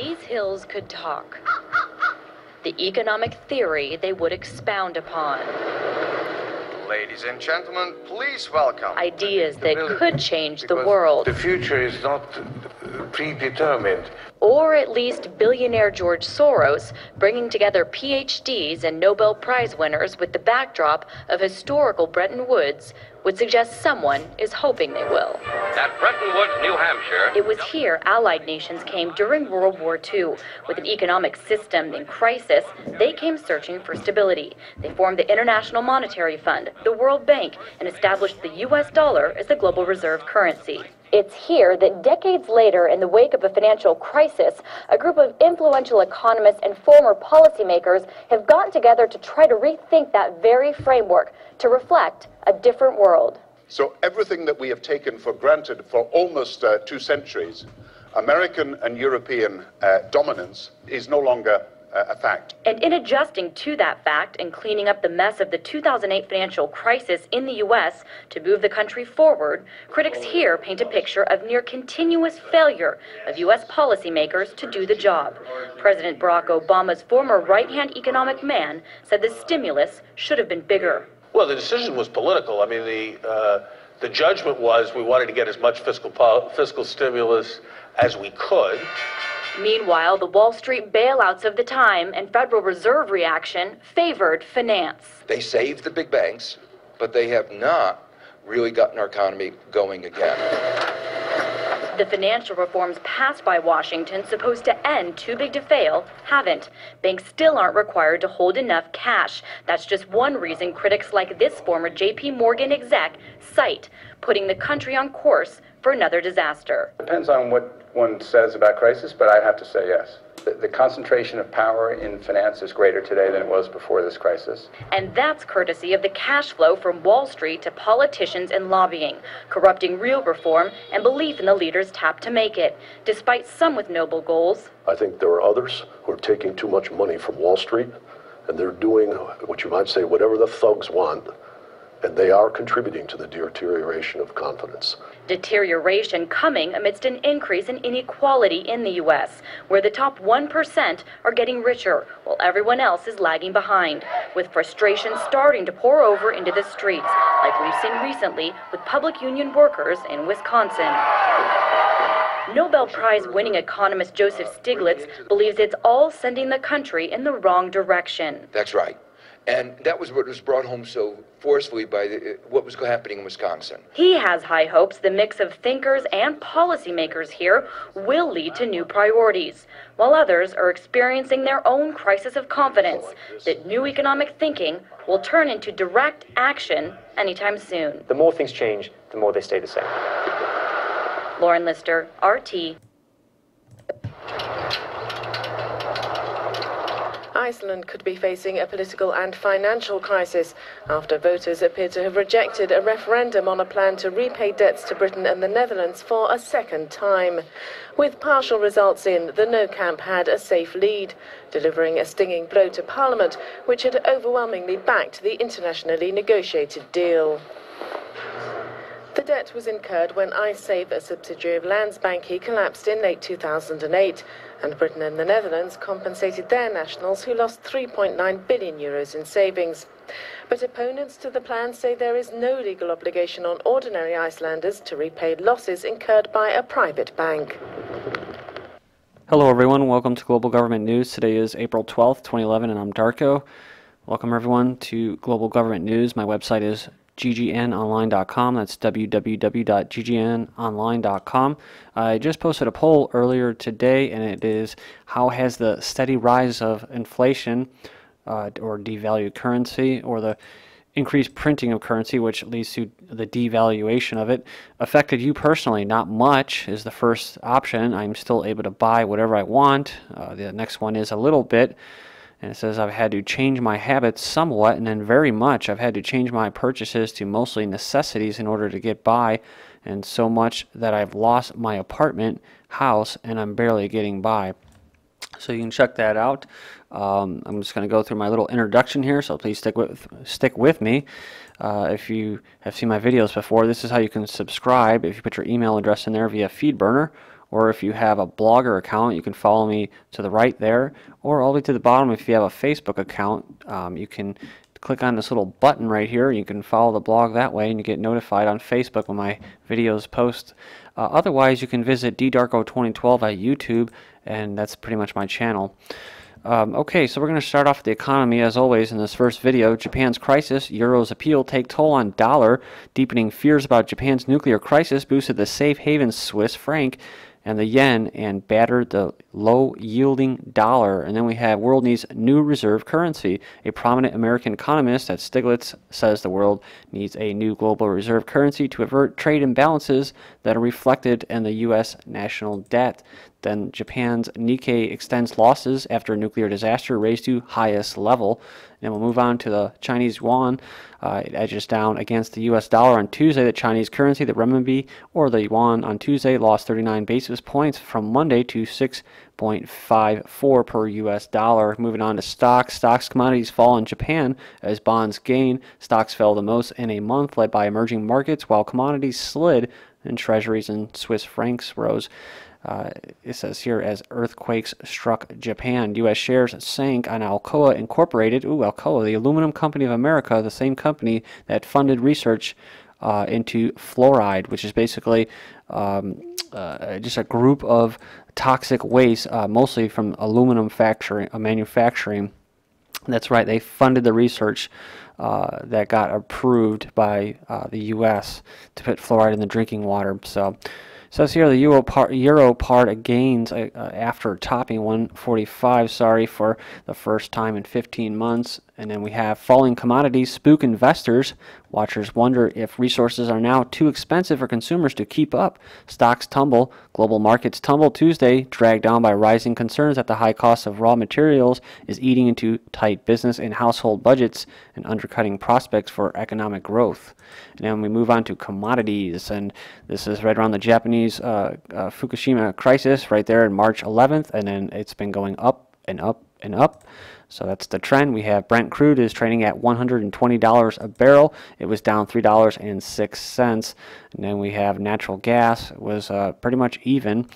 these hills could talk, the economic theory they would expound upon. Ladies and gentlemen, please welcome. Ideas that could change the world. The future is not predetermined. Or at least billionaire George Soros bringing together PhDs and Nobel Prize winners with the backdrop of historical Bretton Woods would suggest someone is hoping they will. At Bretton Woods, New Hampshire. It was here Allied nations came during World War II. With an economic system in crisis, they came searching for stability. They formed the International Monetary Fund, the World Bank, and established the U.S. dollar as the global reserve currency. It's here that decades later, in the wake of a financial crisis, a group of influential economists and former policymakers have gotten together to try to rethink that very framework to reflect a different world. So everything that we have taken for granted for almost 2 centuries, American and European dominance, is no longer a fact. And in adjusting to that fact and cleaning up the mess of the 2008 financial crisis in the U.S. to move the country forward, critics here paint a picture of near continuous failure of U.S. policymakers to do the job. President Barack Obama's former right-hand economic man said the stimulus should have been bigger. Well, the decision was political. I mean, the judgment was we wanted to get as much fiscal stimulus as we could. Meanwhile, the Wall Street bailouts of the time and Federal Reserve reaction favored finance. They saved the big banks, but they have not really gotten our economy going again. The financial reforms passed by Washington, supposed to end too big to fail, haven't. Banks still aren't required to hold enough cash. That's just one reason critics like this former JP Morgan exec cite, putting the country on course for another disaster. Depends on what one says about crisis, but I'd have to say yes. The concentration of power in finance is greater today than it was before this crisis. And that's courtesy of the cash flow from Wall Street to politicians and lobbying, corrupting real reform and belief in the leaders tapped to make it, despite some with noble goals. I think there are others who are taking too much money from Wall Street, and they're doing what you might say, whatever the thugs want, and they are contributing to the deterioration of confidence. Deterioration coming amidst an increase in inequality in the U.S., where the top 1% are getting richer, while everyone else is lagging behind, with frustration starting to pour over into the streets, like we've seen recently with public union workers in Wisconsin. Nobel Prize-winning economist Joseph Stiglitz believes it's all sending the country in the wrong direction. That's right. And that was what was brought home so forcefully by what was happening in Wisconsin. He has high hopes the mix of thinkers and policymakers here will lead to new priorities, while others are experiencing their own crisis of confidence that new economic thinking will turn into direct action anytime soon. The more things change, the more they stay the same. Lauren Lister, RT. Iceland could be facing a political and financial crisis after voters appear to have rejected a referendum on a plan to repay debts to Britain and the Netherlands for a second time. With partial results in, the No camp had a safe lead, delivering a stinging blow to Parliament, which had overwhelmingly backed the internationally negotiated deal. The debt was incurred when IceSave, a subsidiary of Landsbanki, collapsed in late 2008, and Britain and the Netherlands compensated their nationals who lost €3.9 billion in savings. But opponents to the plan say there is no legal obligation on ordinary Icelanders to repay losses incurred by a private bank. Hello everyone, welcome to Global Government News. Today is April 12th, 2011, and I'm Darko. Welcome everyone to Global Government News. My website is GGNonline.com. That's www.ggnonline.com. I just posted a poll earlier today, and it is, how has the steady rise of inflation or devalued currency, or the increased printing of currency, which leads to the devaluation of it, affected you personally? Not much is the first option. I'm still able to buy whatever I want. The next one is a little bit. And it says I've had to change my habits somewhat, and then very much. I've had to change my purchases to mostly necessities in order to get by, and so much that I've lost my apartment, house, and I'm barely getting by. So you can check that out. I'm just going to go through my little introduction here, so please stick with me. If you have seen my videos before, this is how you can subscribe. If you put your email address in there via FeedBurner, or if you have a blogger account, you can follow me to the right there, or all the way to the bottom if you have a Facebook account. You can click on this little button right here. You can follow the blog that way, and you get notified on Facebook when my videos post. Otherwise, you can visit ddarko2012 at YouTube, and that's pretty much my channel. Okay, so we're going to start off with the economy as always in this first video. Japan's crisis, Euro's appeal take toll on dollar. Deepening fears about Japan's nuclear crisis boosted the safe haven Swiss franc and the yen and battered the low-yielding dollar. And then we have world needs new reserve currency. A prominent American economist at Stiglitz says the world needs a new global reserve currency to avert trade imbalances that are reflected in the U.S. national debt. Then Japan's Nikkei extends losses after a nuclear disaster raised to highest level. And we'll move on to the Chinese yuan. It edges down against the U.S. dollar on Tuesday. The Chinese currency, the renminbi, or the yuan on Tuesday, lost 39 basis points from Monday to 6.54 per U.S. dollar. Moving on to stocks. Stocks commodities fall in Japan as bonds gain. Stocks fell the most in a month, led by emerging markets, while commodities slid and treasuries and Swiss francs rose. It says here, as earthquakes struck Japan, U.S. shares sank on Alcoa Incorporated. Alcoa, the aluminum company of America, the same company that funded research into fluoride, which is basically just a group of toxic waste, mostly from aluminum manufacturing. That's right, they funded the research that got approved by the U.S. to put fluoride in the drinking water. So it says here the euro part gains after topping 145, for the first time in 15 months. And then we have falling commodities. Spook investors. Watchers wonder if resources are now too expensive for consumers to keep up. Stocks tumble. Global markets tumble Tuesday, dragged down by rising concerns that the high cost of raw materials is eating into tight business and household budgets and undercutting prospects for economic growth. And then we move on to commodities, and this is right around the Japanese Fukushima crisis right there in March 11th, and then it's been going up and up and up. So that's the trend. We have Brent crude is trading at $120 a barrel. It was down $3.06. And then we have natural gas. It was pretty much even.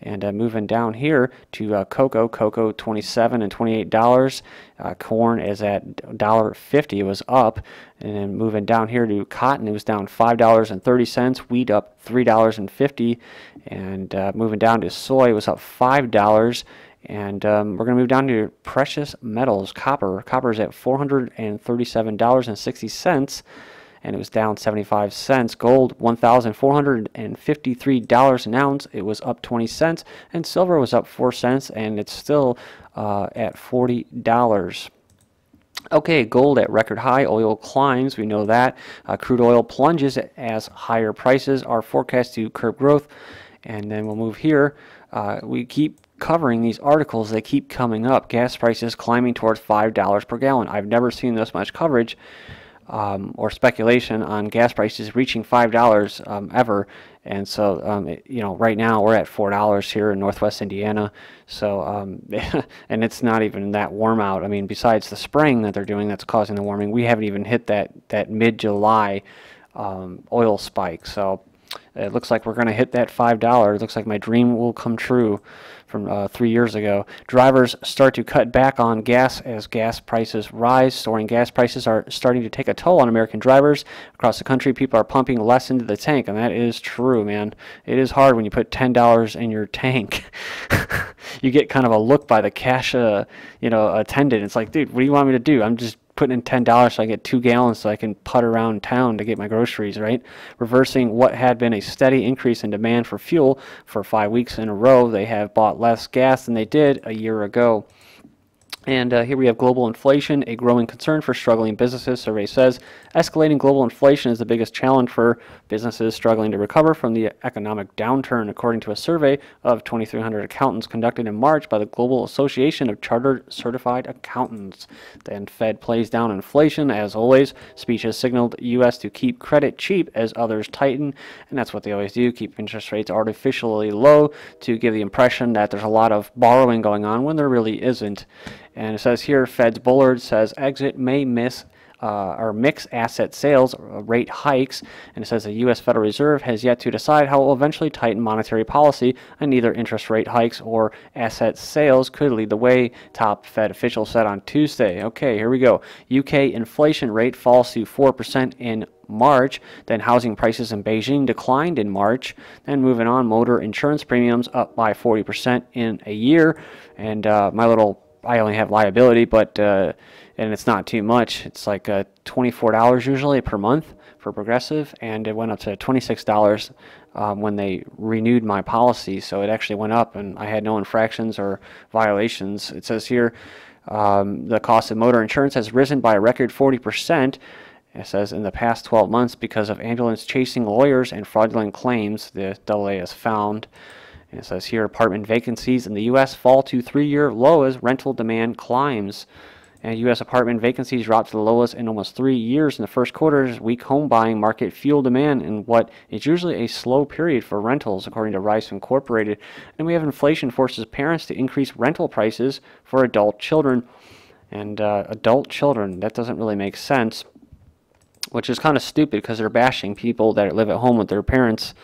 And moving down here to cocoa 27 and $28. Corn is at $1.50. It was up. And then moving down here to cotton, it was down $5.30. Wheat up $3.50. And moving down to soy, it was up $5. And we're going to move down to precious metals. Copper. Copper is at $437.60, and it was down 75 cents. Gold, $1,453 an ounce. It was up 20 cents. And silver was up 4 cents, and it's still at $40. Okay, gold at record high. Oil climbs. We know that. Crude oil plunges as higher prices are forecast to curb growth. And then we'll move here. We keep covering these articles. They keep coming up. Gas prices climbing towards $5 per gallon. I've never seen this much coverage or speculation on gas prices reaching $5 ever. And so, right now we're at $4 here in Northwest Indiana. So, and it's not even that warm out. I mean, besides the spraying that they're doing that's causing the warming, we haven't even hit that mid-July oil spike. So it looks like we're going to hit that $5. It looks like my dream will come true from 3 years ago. Drivers start to cut back on gas as gas prices rise. Soaring gas prices are starting to take a toll on American drivers. Across the country, people are pumping less into the tank, and that is true, man. It is hard when you put $10 in your tank. You get kind of a look by the cash attendant. It's like, dude, what do you want me to do? I'm just putting in $10 so I get 2 gallons so I can putt around town to get my groceries, right? Reversing what had been a steady increase in demand for fuel for 5 weeks in a row, they have bought less gas than they did a year ago. And here we have global inflation, a growing concern for struggling businesses. Survey says escalating global inflation is the biggest challenge for businesses struggling to recover from the economic downturn, according to a survey of 2,300 accountants conducted in March by the Global Association of Chartered Certified Accountants. Then Fed plays down inflation. As always, speech has signaled U.S. to keep credit cheap as others tighten, and that's what they always do, keep interest rates artificially low to give the impression that there's a lot of borrowing going on when there really isn't. And it says here, Fed's Bullard says exit may miss or mixed asset sales rate hikes, and it says the U.S. Federal Reserve has yet to decide how it will eventually tighten monetary policy, and neither interest rate hikes or asset sales could lead the way, top Fed officials said on Tuesday. Okay, here we go. UK inflation rate falls to 4% in March. Then housing prices in Beijing declined in March. Then moving on, motor insurance premiums up by 40% in a year. And I only have liability, but and it's not too much. It's like $24 usually per month for Progressive, and it went up to $26 when they renewed my policy. So it actually went up, and I had no infractions or violations. It says here the cost of motor insurance has risen by a record 40%. It says in the past 12 months because of ambulance chasing lawyers and fraudulent claims, the AA has found. And it says here apartment vacancies in the U.S. fall to 3-year low as rental demand climbs. And U.S. apartment vacancies dropped to the lowest in almost 3 years in the first quarter as weak home buying market fueled demand in what is usually a slow period for rentals, according to Rice Incorporated. And we have inflation forces parents to increase rental prices for adult children. And adult children, that doesn't really make sense, which is kind of stupid because they're bashing people that live at home with their parents.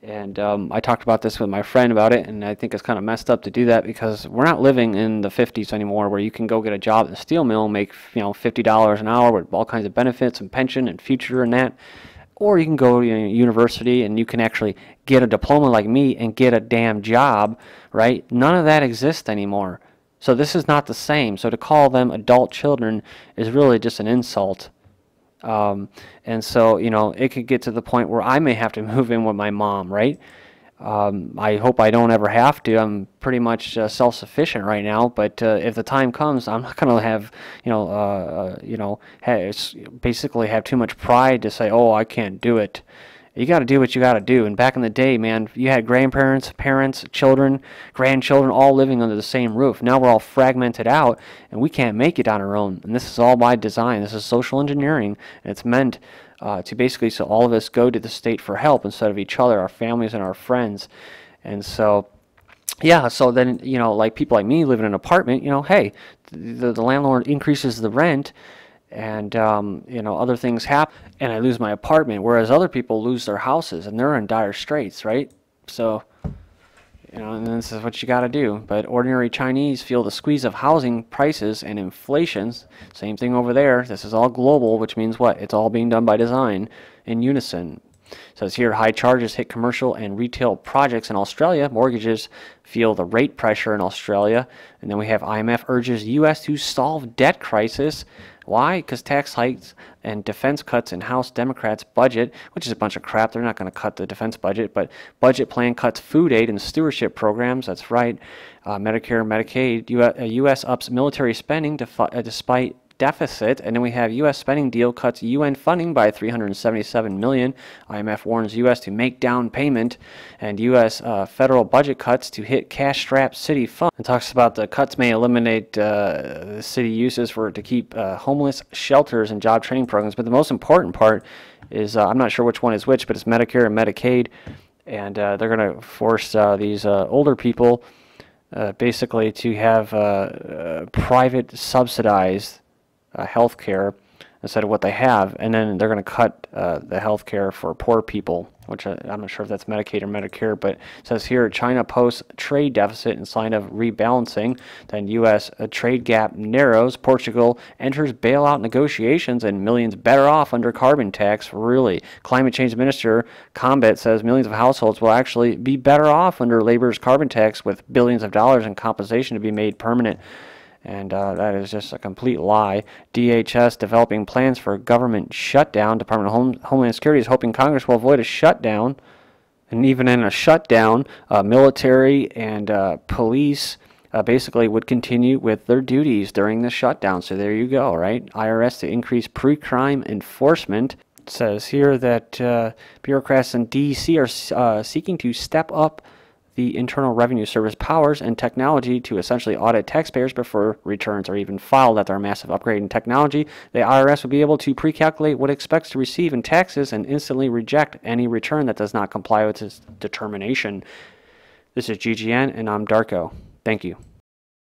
And I talked about this with my friend about it, and I think it's kind of messed up to do that because we're not living in the 50s anymore where you can go get a job at the steel mill and make $50 an hour with all kinds of benefits and pension and future and that. Or you can go to university and you can actually get a diploma like me and get a damn job, right? None of that exists anymore. So this is not the same. So to call them adult children is really just an insult. And so, it could get to the point where I may have to move in with my mom, right? I hope I don't ever have to. I'm pretty much self-sufficient right now, but if the time comes, I'm not going to have, basically have too much pride to say, oh, I can't do it. You got to do what you got to do. And back in the day, man, you had grandparents, parents, children, grandchildren all living under the same roof. Now we're all fragmented out, and we can't make it on our own. And this is all by design. This is social engineering, and it's meant to basically so all of us go to the state for help instead of each other, our families and our friends. And so, yeah, so then, like people like me live in an apartment, hey, the landlord increases the rent, and other things happen, and I lose my apartment, whereas other people lose their houses and they're in dire straits, right? So and this is what you got to do. But ordinary Chinese feel the squeeze of housing prices and inflation. Same thing over there. This is all global, which means what? It's all being done by design in unison. It says here, high charges hit commercial and retail projects in Australia. Mortgages feel the rate pressure in Australia. And then we have IMF urges U.S. to solve debt crisis. Why? Because tax hikes and defense cuts in House Democrats' budget, which is a bunch of crap. They're not going to cut the defense budget, but budget plan cuts food aid and stewardship programs. That's right. Medicare and Medicaid. U.S. ups military spending despite deficit, and then we have U.S. spending deal cuts UN funding by $377 million. IMF warns U.S. to make down payment, and U.S. Federal budget cuts to hit cash-strapped city funds. It talks about the cuts may eliminate the city uses to keep homeless shelters and job training programs, but the most important part is, I'm not sure which one is which, but it's Medicare and Medicaid, and they're going to force these older people basically to have private subsidized health care instead of what they have, and then they're going to cut the health care for poor people, which I'm not sure if that's Medicaid or Medicare, but it says here China posts trade deficit in sign of rebalancing. Then U.S. trade gap narrows. Portugal enters bailout negotiations, and millions better off under carbon tax. Really, climate change minister Combet says millions of households will actually be better off under Labor's carbon tax, with billions of dollars in compensation to be made permanent. And that is just a complete lie. DHS developing plans for a government shutdown. Department of Homeland Security is hoping Congress will avoid a shutdown. And even in a shutdown, military and police basically would continue with their duties during the shutdown. So there you go, right? IRS to increase pre-crime enforcement. It says here that bureaucrats in D.C. are seeking to step up the Internal Revenue Service powers and technology to essentially audit taxpayers before returns are even filed. After a massive upgrade in technology, the IRS will be able to pre-calculate what it expects to receive in taxes and instantly reject any return that does not comply with its determination. This is GGN, and I'm Darko. Thank you.